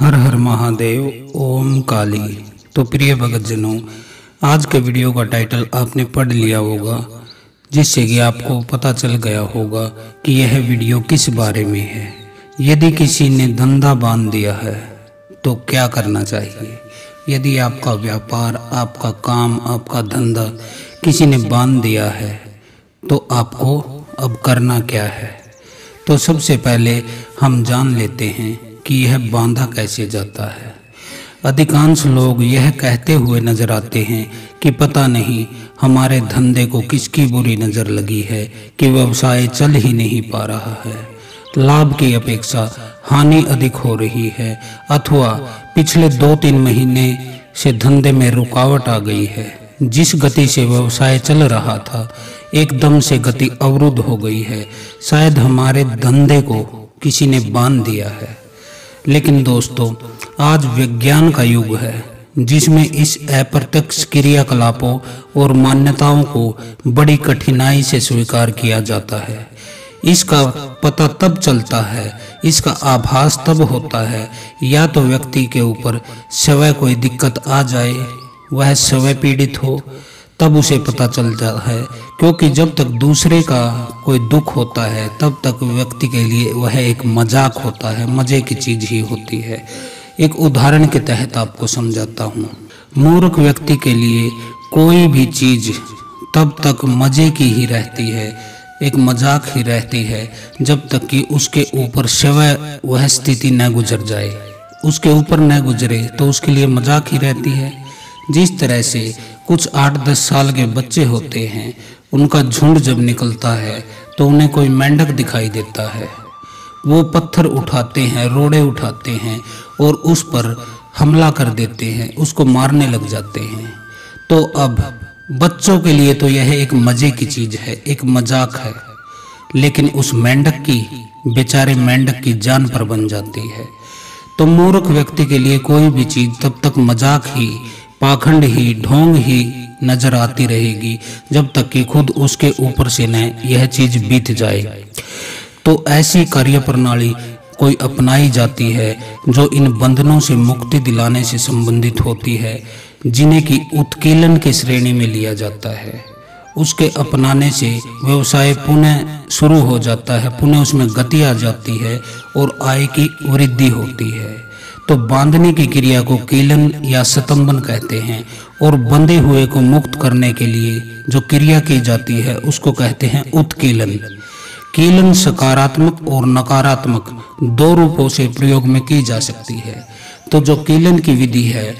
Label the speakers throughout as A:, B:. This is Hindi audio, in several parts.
A: हर हर महादेव ओम काली। तो प्रिय भक्तजनों, आज के वीडियो का टाइटल आपने पढ़ लिया होगा, जिससे कि आपको पता चल गया होगा कि यह वीडियो किस बारे में है। यदि किसी ने धंधा बांध दिया है तो क्या करना चाहिए। यदि आपका व्यापार, आपका काम, आपका धंधा किसी ने बांध दिया है तो आपको अब करना क्या है। तो सबसे पहले हम जान लेते हैं कि यह बांधा कैसे जाता है। अधिकांश लोग यह कहते हुए नजर आते हैं कि पता नहीं हमारे धंधे को किसकी बुरी नज़र लगी है कि व्यवसाय चल ही नहीं पा रहा है, लाभ की अपेक्षा हानि अधिक हो रही है, अथवा पिछले 2-3 महीने से धंधे में रुकावट आ गई है। जिस गति से व्यवसाय चल रहा था एकदम से गति अवरुद्ध हो गई है। शायद हमारे धंधे को किसी ने बांध दिया है। लेकिन दोस्तों, आज विज्ञान का युग है जिसमें इस अप्रत्यक्ष क्रियाकलापों और मान्यताओं को बड़ी कठिनाई से स्वीकार किया जाता है। इसका पता तब चलता है, इसका आभास तब होता है या तो व्यक्ति के ऊपर स्वयं कोई दिक्कत आ जाए, वह स्वयं पीड़ित हो, तब उसे पता चलता है। क्योंकि जब तक दूसरे का कोई दुख होता है तब तक व्यक्ति के लिए वह एक मजाक होता है, मजे की चीज ही होती है। एक उदाहरण के तहत आपको समझाता हूँ। मूर्ख व्यक्ति के लिए कोई भी चीज तब तक मजे की ही रहती है, एक मजाक ही रहती है, जब तक कि उसके ऊपर स्वयं वह स्थिति न गुजर जाए। उसके ऊपर न गुजरे तो उसके लिए मजाक ही रहती है। जिस तरह से कुछ 8-10 साल के बच्चे होते हैं, उनका झुंड जब निकलता है तो उन्हें कोई मेंढक दिखाई देता है। वो पत्थर उठाते हैं, रोड़े उठाते हैं और उस पर हमला कर देते हैं, उसको मारने लग जाते हैं। तो अब बच्चों के लिए तो यह एक मजे की चीज है, एक मजाक है, लेकिन उस मेंढक की, बेचारे मेंढक की जान पर बन जाती है। तो मूर्ख व्यक्ति के लिए कोई भी चीज तब तक मजाक ही, पाखंड ही, ढोंग ही नजर आती रहेगी जब तक कि खुद उसके ऊपर से न यह चीज बीत जाए। तो ऐसी कार्य प्रणाली कोई अपनाई जाती है जो इन बंधनों से मुक्ति दिलाने से संबंधित होती है, जिन्हें कि उत्कीलन की श्रेणी में लिया जाता है। उसके अपनाने से व्यवसाय पुनः शुरू हो जाता है, पुनः उसमें गति आ जाती है और आय की वृद्धि होती है। तो बांधने की क्रिया को कीलन या स्तंभन कहते हैं और बंधे हुए को मुक्त करने के लिए जो क्रिया की जाती है उसको कहते हैं उत्कीलन। कीलन सकारात्मक और नकारात्मक 2 रूपों से प्रयोग में की जा सकती है। तो जो कीलन की विधि है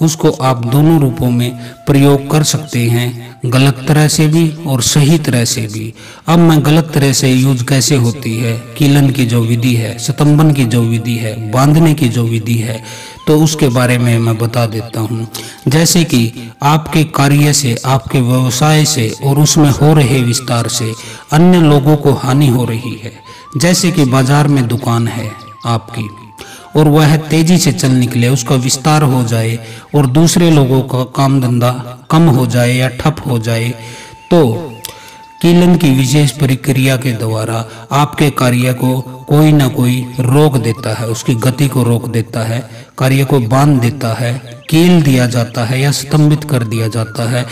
A: उसको आप दोनों रूपों में प्रयोग कर सकते हैं, गलत तरह से भी और सही तरह से भी। अब मैं गलत तरह से यूज कैसे होती है, कीलन की जो विधि है, स्तंभन की जो विधि है, बांधने की जो विधि है, तो उसके बारे में मैं बता देता हूँ। जैसे कि आपके कार्य से, आपके व्यवसाय से और उसमें हो रहे विस्तार से अन्य लोगों को हानि हो रही है। जैसे कि बाजार में दुकान है आपकी और वह तेजी से चल निकले, उसका विस्तार हो जाए और दूसरे लोगों का काम धंधा कम हो जाए या ठप हो जाए, तो कीलन की विशेष प्रक्रिया के द्वारा आपके कार्य को कोई ना कोई रोक देता है, उसकी गति को रोक देता है, कार्य को बांध देता है, कील दिया जाता है या स्तंभित कर दिया जाता है।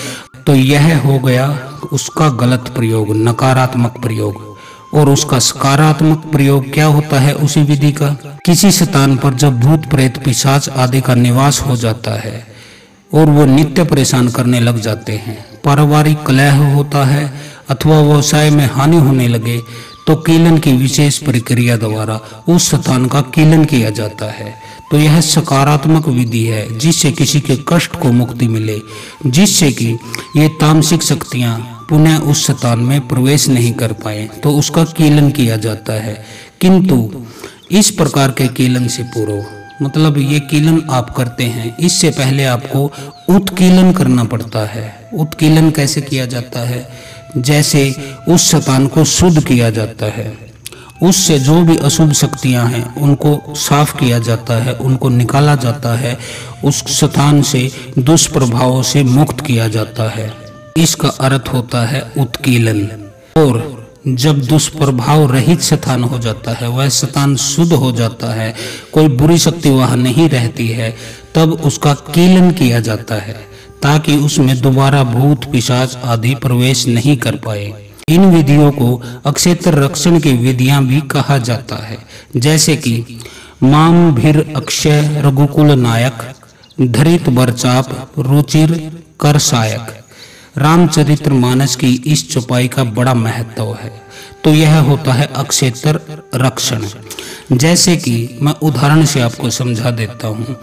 A: तो यह हो गया उसका गलत प्रयोग, नकारात्मक प्रयोग। और उसका सकारात्मक प्रयोग क्या होता है उसी विधि का? किसी स्थान पर जब भूत प्रेत पिशाच आदि का निवास हो जाता है और वो नित्य परेशान करने लग जाते हैं, पारिवारिक कलह होता है अथवा व्यवसाय में हानि होने लगे, तो कीलन की विशेष प्रक्रिया द्वारा उस स्थान का कीलन किया जाता है। तो यह सकारात्मक विधि है जिससे किसी के कष्ट को मुक्ति मिले, जिससे कि ये तामसिक शक्तियां पुनः उस स्थान में प्रवेश नहीं कर पाए, तो उसका कीलन किया जाता है। किंतु इस प्रकार के कीलन से पूर्व, मतलब ये कीलन आप करते हैं, इससे पहले आपको उत्कीलन करना पड़ता है। उत्कीलन कैसे किया जाता है? जैसे उस स्थान को शुद्ध किया जाता है, उससे जो भी अशुभ शक्तियां हैं उनको साफ किया जाता है, उनको निकाला जाता है, उस स्थान से दुष्प्रभावों से मुक्त किया जाता है। इसका अर्थ होता है उत्कीलन। और जब दुष्प्रभाव रहित शतान हो जाता है, वह शतान शुद्ध हो जाता है, कोई बुरी शक्ति वहां नहीं रहती है, तब उसका कीलन किया जाता है ताकि उसमें दोबारा भूत पिशाच आदि प्रवेश नहीं कर पाए। इन विधियों को अक्षेत्र रक्षण की विधियां भी कहा जाता है, जैसे कि माम भीर अक्षय रघुकुल नायक धरित बरचाप रुचिर कर सायक। रामचरित्र मानस की इस चौपाई का बड़ा महत्व है। तो यह होता है अक्षेत्र रक्षण। जैसे कि मैं उदाहरण से आपको समझा देता हूँ।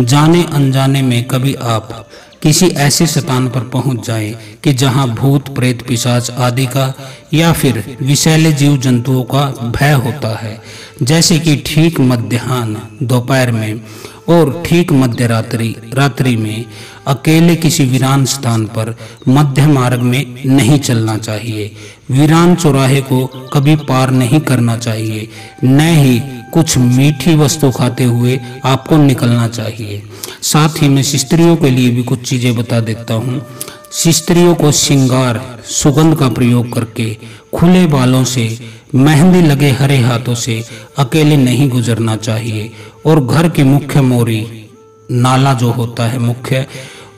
A: जाने अनजाने में कभी आप किसी ऐसे स्थान पर पहुंच जाए कि जहां भूत प्रेत पिशाच आदि का या फिर विषैले जीव जंतुओं का भय होता है, जैसे कि ठीक मध्याह्न दोपहर में और ठीक मध्य रात्रि में अकेले किसी वीरान स्थान पर मध्य मार्ग में नहीं चलना चाहिए। वीरान चौराहे को कभी पार नहीं करना चाहिए, न ही कुछ मीठी वस्तु खाते हुए आपको निकलना चाहिए। साथ ही मैं स्त्रियों के लिए भी कुछ चीजें बता देता हूँ। स्त्रियों को श्रृंगार सुगंध का प्रयोग करके खुले बालों से मेहंदी लगे हरे हाथों से अकेले नहीं गुजरना चाहिए और घर की मुख्य मोरी नाला जो होता है मुख्य,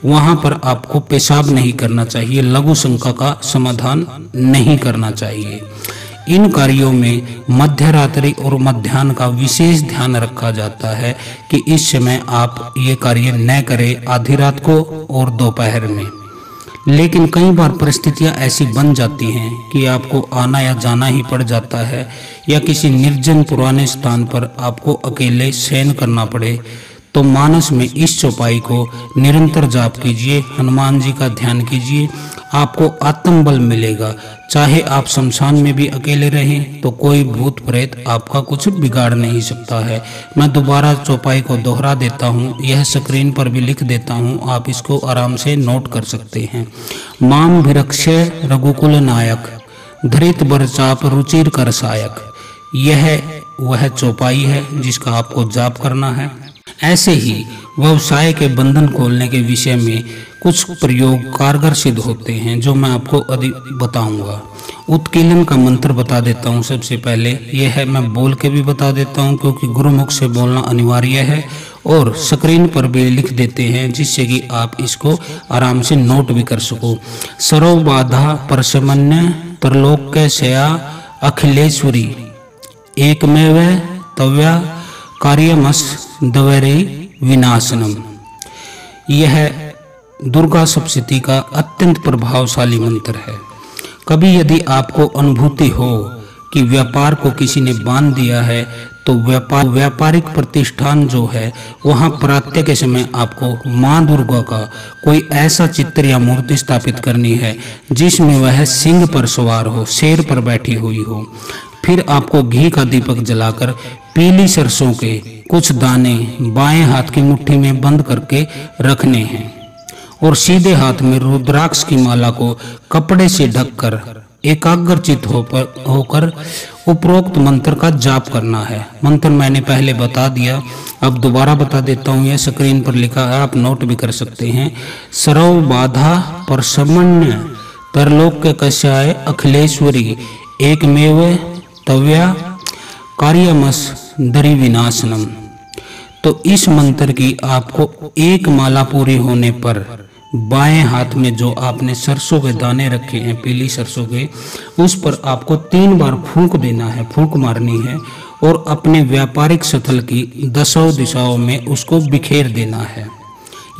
A: वहां पर आपको पेशाब नहीं करना चाहिए, लघु शंका का समाधान नहीं करना चाहिए। इन कार्यों में मध्य रात्रि और मध्याह्न का विशेष ध्यान रखा जाता है कि इस समय आप ये कार्य न करें आधी रात को और दोपहर में। लेकिन कई बार परिस्थितियां ऐसी बन जाती हैं कि आपको आना या जाना ही पड़ जाता है, या किसी निर्जन पुराने स्थान पर आपको अकेले शयन करना पड़े, तो मानस में इस चौपाई को निरंतर जाप कीजिए, हनुमान जी का ध्यान कीजिए, आपको आत्मबल मिलेगा। चाहे आप शमशान में भी अकेले रहें तो कोई भूत प्रेत आपका कुछ बिगाड़ नहीं सकता है। मैं दोबारा चौपाई को दोहरा देता हूँ, यह स्क्रीन पर भी लिख देता हूँ, आप इसको आराम से नोट कर सकते हैं। माम भिरक्षय रघुकुल नायक धरित बरचाप रुचिर कर सायक। यह वह चौपाई है जिसका आपको जाप करना है। ऐसे ही व्यवसाय के बंधन खोलने के विषय में कुछ प्रयोग कारगर सिद्ध होते हैं, जो मैं आपको बताऊंगा। उत्कीलन का मंत्र बता देता हूं। सबसे पहले यह है, मैं बोल के भी बता देता हूं क्योंकि गुरुमुख से बोलना अनिवार्य है, और स्क्रीन पर भी लिख देते हैं जिससे कि आप इसको आराम से नोट भी कर सको। सर्व बाधा परशमन्य त्रलोक्य शया अखिलेश्वरी एकमेव तव्या कार्यमस दवरे विनाशनम। यह दुर्गा सप्तशती का अत्यंत प्रभावशाली मंत्र है। कभी यदि आपको अनुभूति हो कि व्यापार को किसी ने बांध दिया है, तो व्यापारिक प्रतिष्ठान जो है वहां प्रातः के समय आपको मां दुर्गा का कोई ऐसा चित्र या मूर्ति स्थापित करनी है जिसमें वह सिंह पर सवार हो, शेर पर बैठी हुई हो। फिर आपको घी का दीपक जलाकर पीली सरसों के कुछ दाने बाएं हाथ की मुट्ठी में बंद करके रखने हैं, और सीधे हाथ में रुद्राक्ष की माला को कपड़े से ढककर एकाग्रचित होकर उपरोक्त मंत्र का जाप करना है। मंत्र मैंने पहले बता दिया, अब दोबारा बता देता हूँ। यह स्क्रीन पर लिखा है, आप नोट भी कर सकते हैं। सर्व बाधा परशमन्य त्रलोक्य कषाय अखिलेश्वरी एकमेव तव्या कार्यमस दरि विनाशनम। तो इस मंत्र की आपको एक माला पूरी होने पर बाएं हाथ में जो आपने सरसों के दाने रखे हैं, पीली सरसों के, उस पर आपको 3 बार फूंक देना है, फूंक मारनी है, और अपने व्यापारिक स्थल की 10 दिशाओं में उसको बिखेर देना है।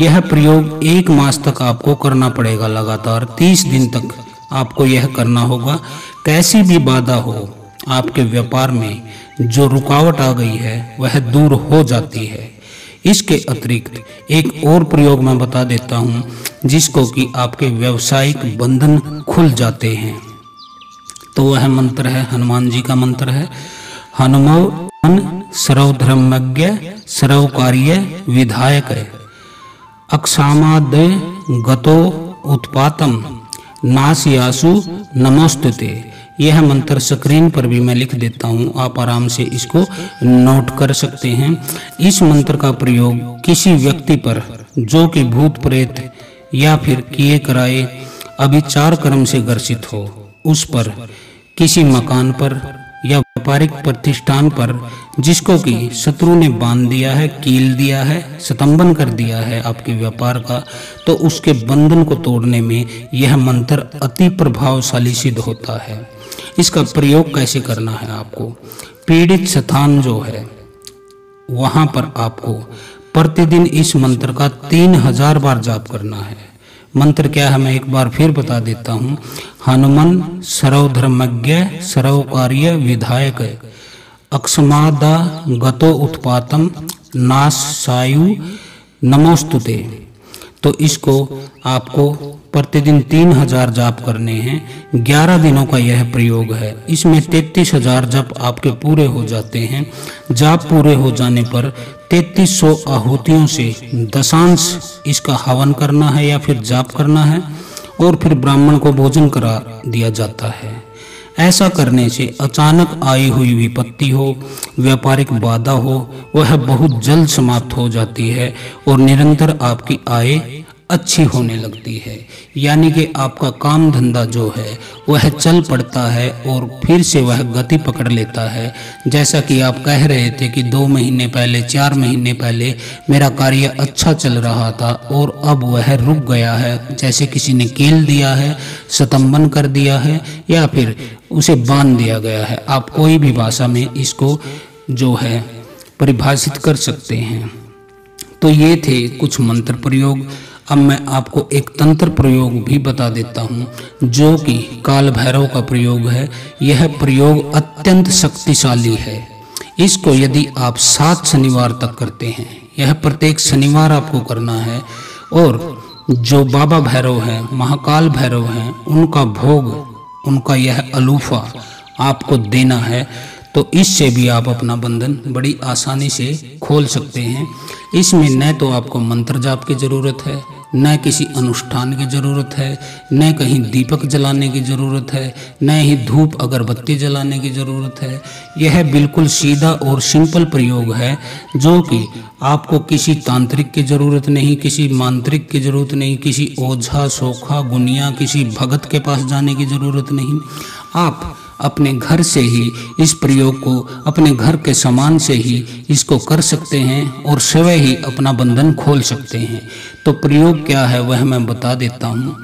A: यह प्रयोग 1 मास तक आपको करना पड़ेगा, लगातार 30 दिन तक आपको यह करना होगा। कैसी भी बाधा हो, आपके व्यापार में जो रुकावट आ गई है वह दूर हो जाती है। इसके अतिरिक्त एक और प्रयोग मैं बता देता हूं, जिसको कि आपके व्यावसायिक बंधन खुल जाते हैं। तो वह मंत्र है, हनुमान जी का मंत्र है। हनुमान सर्वधर्मज्ञ सर्वकार्य विधायक अक्षामादय गतो उत्पातम नासियासु नमोस्तुते। यह मंत्र स्क्रीन पर भी मैं लिख देता हूँ, आप आराम से इसको नोट कर सकते हैं। इस मंत्र का प्रयोग किसी व्यक्ति पर जो कि भूत प्रेत या फिर किए कराए अभिचार कर्म से ग्रसित हो, उस पर किसी मकान पर या व्यापारिक प्रतिष्ठान पर जिसको कि शत्रु ने बांध दिया है, कील दिया है, स्तंभन कर दिया है आपके व्यापार का, तो उसके बंधन को तोड़ने में यह मंत्र अति प्रभावशाली सिद्ध होता है। इसका प्रयोग कैसे करना है? आपको पीड़ित स्थान जो है वहां पर आपको प्रतिदिन इस मंत्र का 3000 बार जाप करना है। मंत्र क्या है मैं एक बार फिर बता देता हूँ। हनुमन सर्वधर्मज्ञ सर्वकार्य विधायक अक्षमादा गतो उत्पातम नाशायु नमोस्तुते। तो इसको आपको प्रतिदिन 3000 जाप करने हैं। 11 दिनों का यह प्रयोग है। इसमें 33,000 जप आपके पूरे हो जाते हैं। जाप पूरे हो जाने पर 3300 आहुतियों से दशांश इसका हवन करना है या फिर जाप करना है और फिर ब्राह्मण को भोजन करा दिया जाता है। ऐसा करने से अचानक आई हुई विपत्ति हो, व्यापारिक बाधा हो, वह बहुत जल्द समाप्त हो जाती है और निरंतर आपकी आय अच्छी होने लगती है। यानी कि आपका काम धंधा जो है वह चल पड़ता है और फिर से वह गति पकड़ लेता है। जैसा कि आप कह रहे थे कि 2 महीने पहले 4 महीने पहले मेरा कार्य अच्छा चल रहा था और अब वह रुक गया है, जैसे किसी ने कील दिया है, स्तंभन कर दिया है या फिर उसे बांध दिया गया है। आप कोई भी भाषा में इसको जो है परिभाषित कर सकते हैं। तो ये थे कुछ मंत्र प्रयोग। अब मैं आपको एक तंत्र प्रयोग भी बता देता हूँ जो कि काल भैरव का प्रयोग है। यह प्रयोग अत्यंत शक्तिशाली है। इसको यदि आप 7 शनिवार तक करते हैं, यह प्रत्येक शनिवार आपको करना है और जो बाबा भैरव हैं, महाकाल भैरव हैं, उनका भोग, उनका यह अलूफा आपको देना है। तो इससे भी आप अपना बंधन बड़ी आसानी से खोल सकते हैं। इसमें न तो आपको मंत्र जाप की ज़रूरत है, न किसी अनुष्ठान की ज़रूरत है, न कहीं दीपक जलाने की ज़रूरत है, न ही धूप अगरबत्ती जलाने की ज़रूरत है। यह बिल्कुल सीधा और सिंपल प्रयोग है जो कि आपको किसी तांत्रिक की ज़रूरत नहीं, किसी मांत्रिक की ज़रूरत नहीं, किसी ओझा सोखा गुनिया किसी भगत के पास जाने की ज़रूरत नहीं। आप अपने घर से ही इस प्रयोग को, अपने घर के सामान से ही इसको कर सकते हैं और स्वयं ही अपना बंधन खोल सकते हैं। तो प्रयोग क्या है वह मैं बता देता हूँ।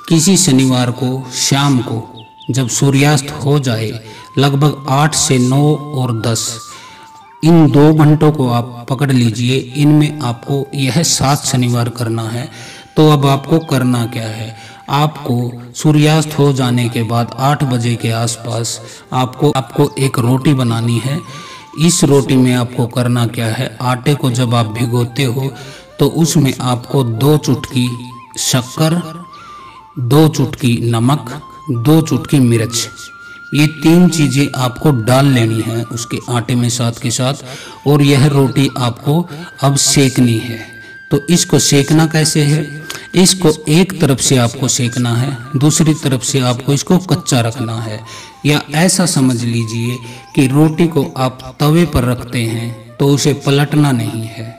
A: किसी शनिवार को शाम को जब सूर्यास्त हो जाए, लगभग 8 से 9 और 10, इन 2 घंटों को आप पकड़ लीजिए। इनमें आपको यह 7 शनिवार करना है। तो अब आपको करना क्या है? आपको सूर्यास्त हो जाने के बाद 8 बजे के आसपास आपको एक रोटी बनानी है। इस रोटी में आपको करना क्या है? आटे को जब आप भिगोते हो तो उसमें आपको 2 चुटकी शक्कर, 2 चुटकी नमक, 2 चुटकी मिर्च, ये 3 चीज़ें आपको डाल लेनी है उसके आटे में साथ के साथ। और यह रोटी आपको अब सेकनी है। तो इसको सेकना कैसे है? इसको एक तरफ से आपको सेकना है, दूसरी तरफ से आपको इसको कच्चा रखना है। या ऐसा समझ लीजिए कि रोटी को आप तवे पर रखते हैं तो उसे पलटना नहीं है,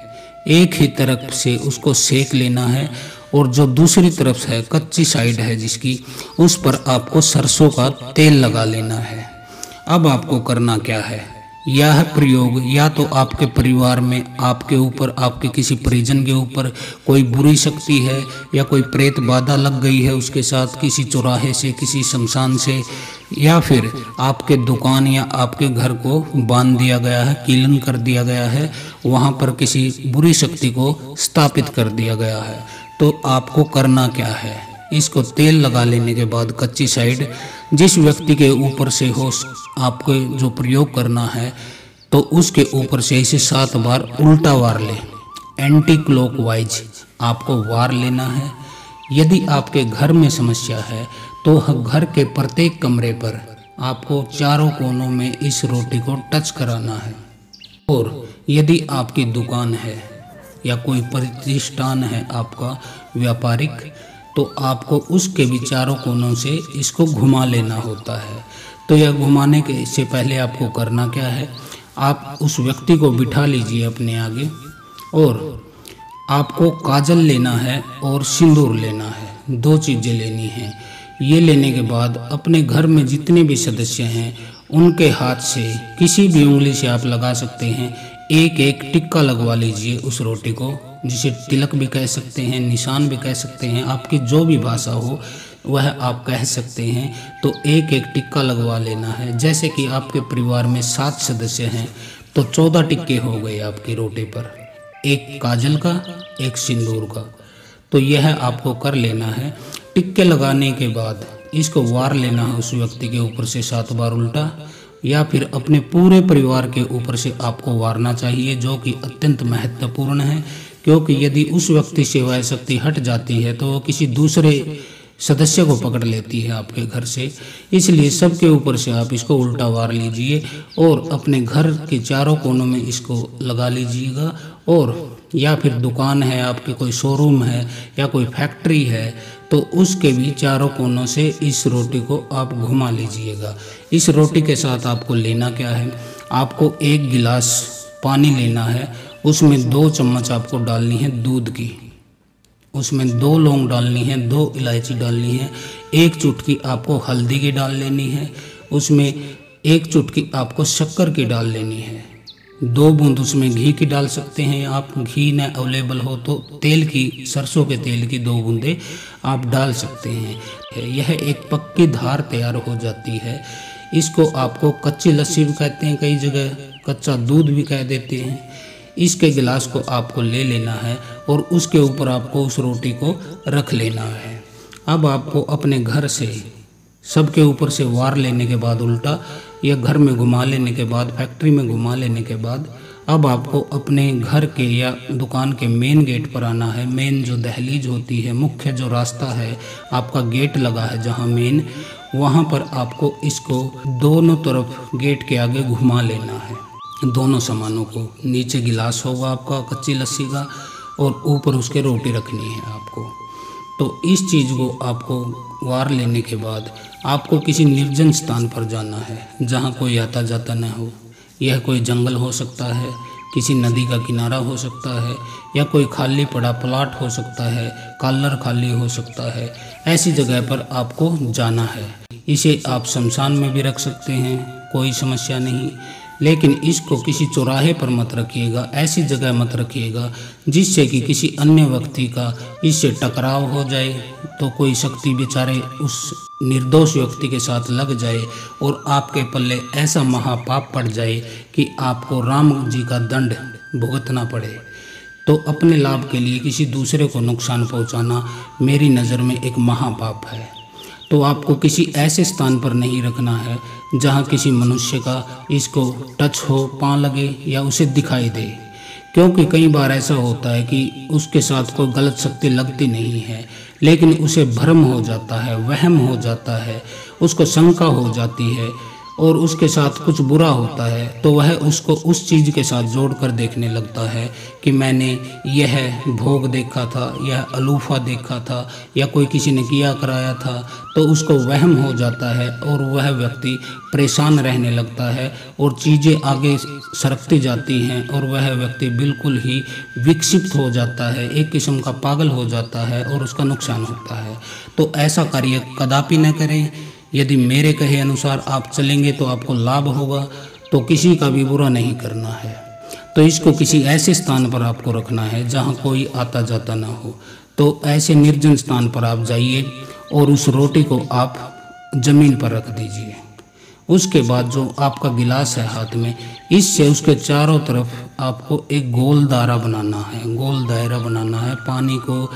A: एक ही तरफ से उसको सेक लेना है। और जो दूसरी तरफ है, कच्ची साइड है जिसकी, उस पर आपको सरसों का तेल लगा लेना है। अब आपको करना क्या है? यह प्रयोग या तो आपके परिवार में, आपके ऊपर, आपके किसी परिजन के ऊपर कोई बुरी शक्ति है या कोई प्रेत बाधा लग गई है उसके साथ, किसी चौराहे से, किसी शमशान से, या फिर आपके दुकान या आपके घर को बांध दिया गया है, कीलन कर दिया गया है, वहाँ पर किसी बुरी शक्ति को स्थापित कर दिया गया है। तो आपको करना क्या है? इसको तेल लगा लेने के बाद कच्ची साइड जिस व्यक्ति के ऊपर से हो आपको जो प्रयोग करना है, तो उसके ऊपर से इसे 7 बार उल्टा वार ले, एंटी क्लॉकवाइज आपको वार लेना है। यदि आपके घर में समस्या है तो घर के प्रत्येक कमरे पर आपको चारों कोनों में इस रोटी को टच कराना है। और यदि आपकी दुकान है या कोई प्रतिष्ठान है आपका व्यापारिक, तो आपको उसके भी चारों कोनों से इसको घुमा लेना होता है। तो यह घुमाने के से पहले आपको करना क्या है? आप उस व्यक्ति को बिठा लीजिए अपने आगे और आपको काजल लेना है और सिंदूर लेना है। 2 चीज़ें लेनी हैं। ये लेने के बाद अपने घर में जितने भी सदस्य हैं उनके हाथ से किसी भी उंगली से आप लगा सकते हैं, एक एक टिक्का लगवा लीजिए उस रोटी को, जिसे तिलक भी कह सकते हैं, निशान भी कह सकते हैं, आपकी जो भी भाषा हो वह आप कह सकते हैं। तो एक एक टिक्का लगवा लेना है। जैसे कि आपके परिवार में 7 सदस्य हैं तो 14 टिक्के हो गए आपकी रोटी पर, एक काजल का, एक सिंदूर का। तो यह आपको कर लेना है। टिक्के लगाने के बाद इसको वार लेना है उस व्यक्ति के ऊपर से 7 बार उल्टा, या फिर अपने पूरे परिवार के ऊपर से आपको वारना चाहिए, जो कि अत्यंत महत्वपूर्ण है। क्योंकि यदि उस व्यक्ति से वह शक्ति हट जाती है तो वो किसी दूसरे सदस्य को पकड़ लेती है आपके घर से। इसलिए सबके ऊपर से आप इसको उल्टा वार लीजिए और अपने घर के चारों कोनों में इसको लगा लीजिएगा। और या फिर दुकान है आपकी, कोई शोरूम है या कोई फैक्ट्री है, तो उसके भी चारों कोनों से इस रोटी को आप घुमा लीजिएगा। इस रोटी के साथ आपको लेना क्या है, आपको 1 गिलास पानी लेना है, उसमें 2 चम्मच आपको डालनी है दूध की, उसमें 2 लौंग डालनी है, 2 इलायची डालनी है, 1 चुटकी आपको हल्दी की डाल लेनी है, उसमें 1 चुटकी आपको शक्कर की डाल लेनी है, 2 बूंद उसमें घी की डाल सकते हैं आप। घी न अवेलेबल हो तो तेल की, सरसों के तेल की 2 बूंदें आप डाल सकते हैं। यह एक पक्की धार तैयार हो जाती है। इसको आपको कच्ची लस्सी भी कहते हैं, कई जगह कच्चा दूध भी कह देते हैं। इसके गिलास को आपको ले लेना है और उसके ऊपर आपको उस रोटी को रख लेना है। अब आपको अपने घर से सबके ऊपर से वार लेने के बाद उल्टा, या घर में घुमा लेने के बाद, फैक्ट्री में घुमा लेने के बाद, अब आपको अपने घर के या दुकान के मेन गेट पर आना है। मेन जो दहलीज होती है, मुख्य जो रास्ता है, आपका गेट लगा है जहाँ मेन, वहाँ पर आपको इसको दोनों तरफ गेट के आगे घुमा लेना है, दोनों सामानों को। नीचे गिलास होगा आपका कच्ची लस्सी का और ऊपर उसके रोटी रखनी है आपको। तो इस चीज़ को आपको वार लेने के बाद आपको किसी निर्जन स्थान पर जाना है जहाँ कोई आता जाता न हो। यह कोई जंगल हो सकता है, किसी नदी का किनारा हो सकता है, या कोई खाली पड़ा प्लाट हो सकता है, कॉर्नर खाली हो सकता है। ऐसी जगह पर आपको जाना है। इसे आप शमशान में भी रख सकते हैं, कोई समस्या नहीं, लेकिन इसको किसी चौराहे पर मत रखिएगा, ऐसी जगह मत रखिएगा जिससे कि किसी अन्य व्यक्ति का इससे टकराव हो जाए, तो कोई शक्ति बेचारे उस निर्दोष व्यक्ति के साथ लग जाए और आपके पल्ले ऐसा महापाप पड़ जाए कि आपको राम जी का दंड भुगतना पड़े। तो अपने लाभ के लिए किसी दूसरे को नुकसान पहुंचाना मेरी नज़र में एक महापाप है। तो आपको किसी ऐसे स्थान पर नहीं रखना है जहां किसी मनुष्य का इसको टच हो, पाँव लगे या उसे दिखाई दे। क्योंकि कई बार ऐसा होता है कि उसके साथ कोई गलत शक्ति लगती नहीं है, लेकिन उसे भ्रम हो जाता है, वहम हो जाता है, उसको शंका हो जाती है और उसके साथ कुछ बुरा होता है, तो वह उसको उस चीज़ के साथ जोड़कर देखने लगता है कि मैंने यह भोग देखा था, यह अलूफा देखा था, या कोई किसी ने किया कराया था। तो उसको वहम हो जाता है और वह व्यक्ति परेशान रहने लगता है और चीज़ें आगे सरकती जाती हैं और वह व्यक्ति बिल्कुल ही विक्षिप्त हो जाता है, एक किस्म का पागल हो जाता है और उसका नुकसान होता है। तो ऐसा कार्य कदापि न करें। यदि मेरे कहे अनुसार आप चलेंगे तो आपको लाभ होगा, तो किसी का भी बुरा नहीं करना है। तो इसको किसी ऐसे स्थान पर आपको रखना है जहाँ कोई आता जाता ना हो। तो ऐसे निर्जन स्थान पर आप जाइए और उस रोटी को आप ज़मीन पर रख दीजिए। उसके बाद जो आपका गिलास है हाथ में, इससे उसके चारों तरफ आपको एक गोल दायरा बनाना है, गोल दायरा बनाना है। पानी को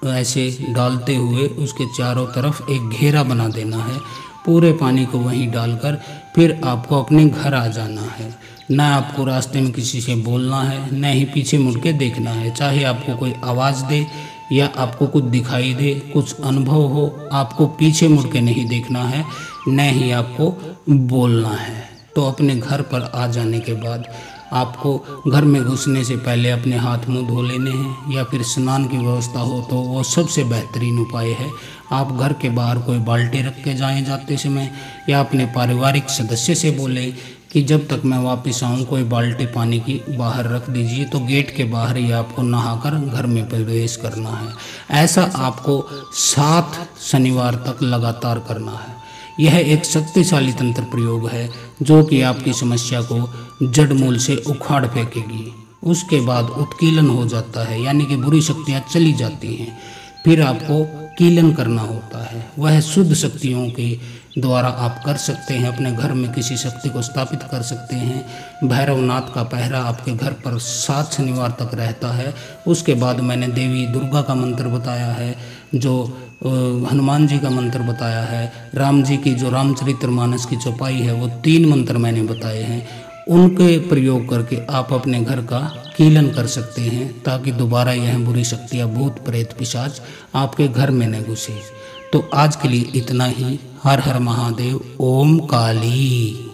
A: ऐसे डालते हुए उसके चारों तरफ एक घेरा बना देना है। पूरे पानी को वहीं डालकर फिर आपको अपने घर आ जाना है। न आपको रास्ते में किसी से बोलना है, न ही पीछे मुड़ के देखना है। चाहे आपको कोई आवाज़ दे या आपको कुछ दिखाई दे, कुछ अनुभव हो, आपको पीछे मुड़ के नहीं देखना है, न ही आपको बोलना है। तो अपने घर पर आ जाने के बाद आपको घर में घुसने से पहले अपने हाथ मुंह धो लेने हैं, या फिर स्नान की व्यवस्था हो तो वो सबसे बेहतरीन उपाय है। आप घर के बाहर कोई बाल्टी रख के जाएं जाते समय, या अपने पारिवारिक सदस्य से बोलें कि जब तक मैं वापस आऊँ कोई बाल्टी पानी की बाहर रख दीजिए, तो गेट के बाहर ही आपको नहाकर घर में प्रवेश करना है। ऐसा आपको 7 शनिवार तक लगातार करना है। यह एक शक्तिशाली तंत्र प्रयोग है जो कि आपकी समस्या को जड़ मूल से उखाड़ फेंकेगी। उसके बाद उत्कीलन हो जाता है, यानी कि बुरी शक्तियाँ चली जाती हैं। फिर आपको कीलन करना होता है, वह शुद्ध शक्तियों के द्वारा आप कर सकते हैं। अपने घर में किसी शक्ति को स्थापित कर सकते हैं। भैरवनाथ का पहरा आपके घर पर 7 शनिवार तक रहता है। उसके बाद मैंने देवी दुर्गा का मंत्र बताया है, जो हनुमान जी का मंत्र बताया है, राम जी की जो रामचरितमानस की चौपाई है वो 3 मंत्र मैंने बताए हैं। उनके प्रयोग करके आप अपने घर का कीलन कर सकते हैं, ताकि दोबारा यह बुरी शक्तियाँ, भूत प्रेत पिशाच आपके घर में न घुसे। तो आज के लिए इतना ही। हर हर महादेव। ओम काली।